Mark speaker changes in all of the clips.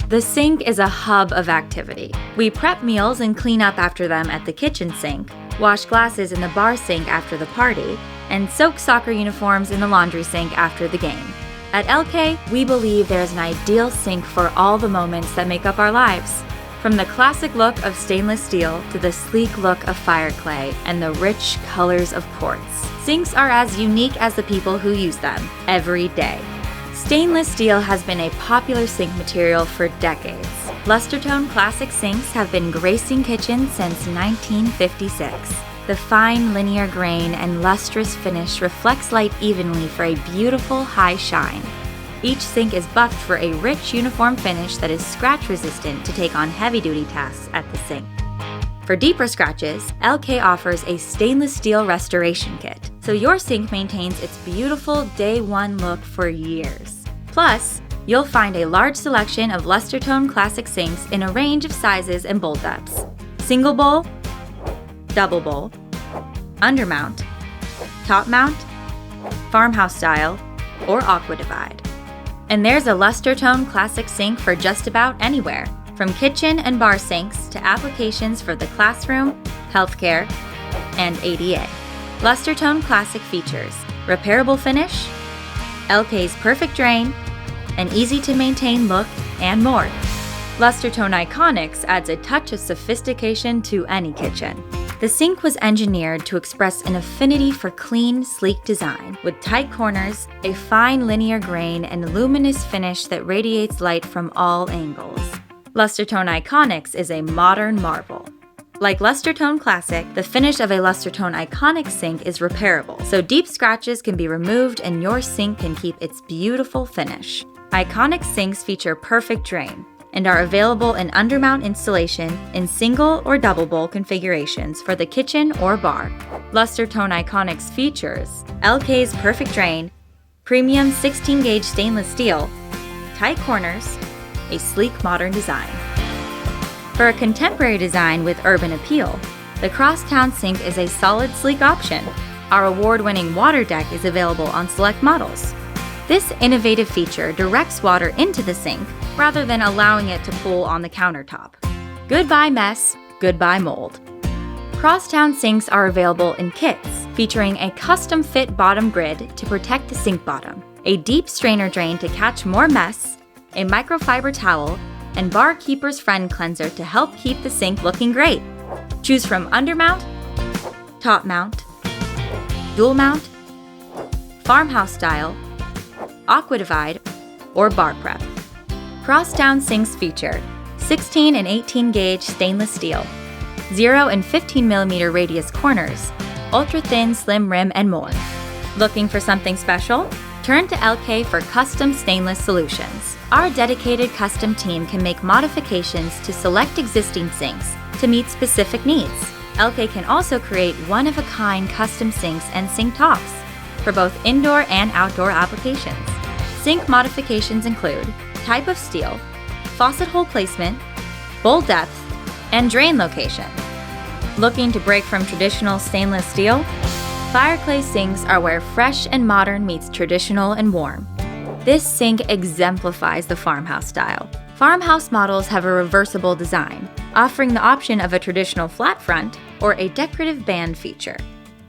Speaker 1: The sink is a hub of activity. We prep meals and clean up after them at the kitchen sink, wash glasses in the bar sink after the party, and soak soccer uniforms in the laundry sink after the game. At Elkay, we believe there's an ideal sink for all the moments that make up our lives. From the classic look of stainless steel to the sleek look of Fireclay and the rich colors of Quartz, sinks are as unique as the people who use them every day. Stainless steel has been a popular sink material for decades. Lustertone classic sinks have been gracing kitchens since 1956. The fine linear grain and lustrous finish reflects light evenly for a beautiful high shine. Each sink is buffed for a rich uniform finish that is scratch resistant to take on heavy-duty tasks at the sink. For deeper scratches, Elkay offers a stainless steel restoration kit, so your sink maintains its beautiful day one look for years. Plus, you'll find a large selection of Lustertone classic sinks in a range of sizes and bowl depths. Single bowl, double bowl, undermount, top mount, farmhouse style, or aqua divide. And there's a Lustertone classic sink for just about anywhere, from kitchen and bar sinks to applications for the classroom, healthcare, and ADA. Lustertone classic features repairable finish, Elkay's perfect drain, an easy-to-maintain look, and more. Lustertone Iconics adds a touch of sophistication to any kitchen. The sink was engineered to express an affinity for clean, sleek design, with tight corners, a fine linear grain, and luminous finish that radiates light from all angles. Lustertone Iconics is a modern marvel. Like Lustertone Classic, the finish of a Lustertone Iconic sink is repairable, so deep scratches can be removed and your sink can keep its beautiful finish. Iconic sinks feature perfect drain and are available in undermount installation in single or double bowl configurations for the kitchen or bar. Lustertone Iconics features Elkay's perfect drain, premium 16-gauge stainless steel, tight corners, a sleek modern design. For a contemporary design with urban appeal, the Crosstown sink is a solid, sleek option. Our award-winning water deck is available on select models. This innovative feature directs water into the sink rather than allowing it to pool on the countertop. Goodbye mess, goodbye mold. Crosstown sinks are available in kits, featuring a custom-fit bottom grid to protect the sink bottom, a deep strainer drain to catch more mess, a microfiber towel, and Barkeeper's Friend Cleanser to help keep the sink looking great. Choose from undermount, top mount, dual mount, farmhouse style, aqua divide, or bar prep. Crosstown sinks feature 16 and 18 gauge stainless steel, 0 and 15 millimeter radius corners, ultra thin slim rim, and more. Looking for something special? Turn to Elkay for custom stainless solutions. Our dedicated custom team can make modifications to select existing sinks to meet specific needs. Elkay can also create one-of-a-kind custom sinks and sink tops for both indoor and outdoor applications. Sink modifications include type of steel, faucet hole placement, bowl depth, and drain location. Looking to break from traditional stainless steel? Fireclay sinks are where fresh and modern meets traditional and warm. This sink exemplifies the farmhouse style. Farmhouse models have a reversible design, offering the option of a traditional flat front or a decorative band feature.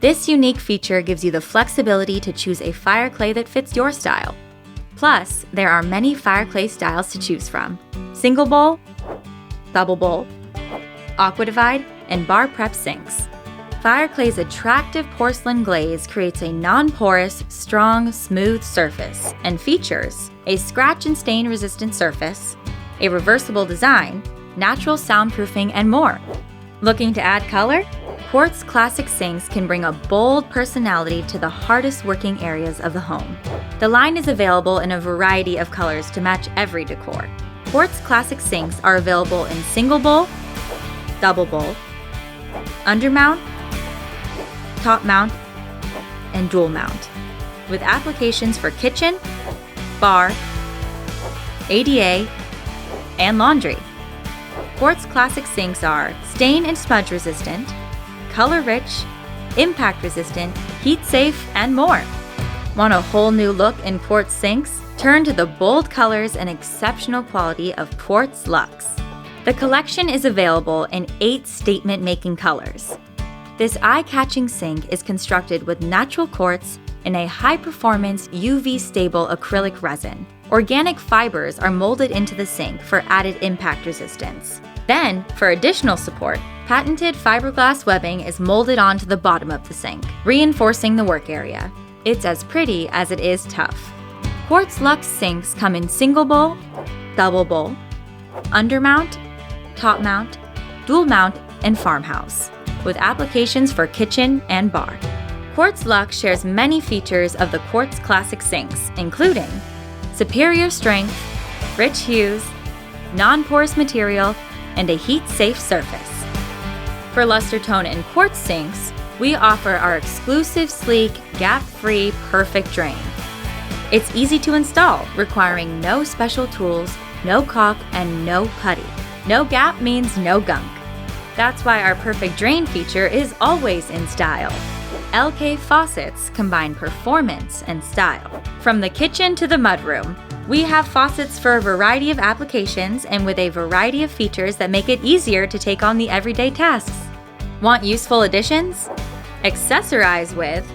Speaker 1: This unique feature gives you the flexibility to choose a Fireclay that fits your style. Plus, there are many Fireclay styles to choose from: single bowl, double bowl, aqua divide, and bar prep sinks. Fireclay's attractive porcelain glaze creates a non-porous, strong, smooth surface and features a scratch and stain resistant surface, a reversible design, natural soundproofing, and more. Looking to add color? Quartz classic sinks can bring a bold personality to the hardest working areas of the home. The line is available in a variety of colors to match every decor. Quartz classic sinks are available in single bowl, double bowl, undermount, top mount, and dual mount, with applications for kitchen, bar, ADA, and laundry. Quartz classic sinks are stain and smudge resistant, color rich, impact resistant, heat safe, and more. Want a whole new look in Quartz sinks? Turn to the bold colors and exceptional quality of Quartz Luxe. The collection is available in 8 statement-making colors. This eye-catching sink is constructed with natural quartz and a high-performance UV-stable acrylic resin. Organic fibers are molded into the sink for added impact resistance. Then, for additional support, patented fiberglass webbing is molded onto the bottom of the sink, reinforcing the work area. It's as pretty as it is tough. Quartz Luxe sinks come in single bowl, double bowl, undermount, top mount, dual mount, and farmhouse, with applications for kitchen and bar. Quartz Luxe shares many features of the Quartz Classic sinks, including superior strength, rich hues, non-porous material, and a heat-safe surface. For Lustertone and Quartz sinks, we offer our exclusive sleek, gap-free, perfect drain. It's easy to install, requiring no special tools, no caulk, and no putty. No gap means no gunk. That's why our perfect drain feature is always in style. Elkay faucets combine performance and style. From the kitchen to the mudroom, we have faucets for a variety of applications and with a variety of features that make it easier to take on the everyday tasks. Want useful additions? Accessorize with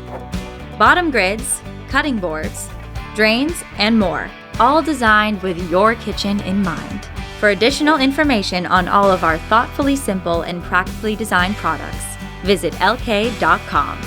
Speaker 1: bottom grids, cutting boards, drains, and more, all designed with your kitchen in mind. For additional information on all of our thoughtfully simple and practically designed products, visit elkay.com.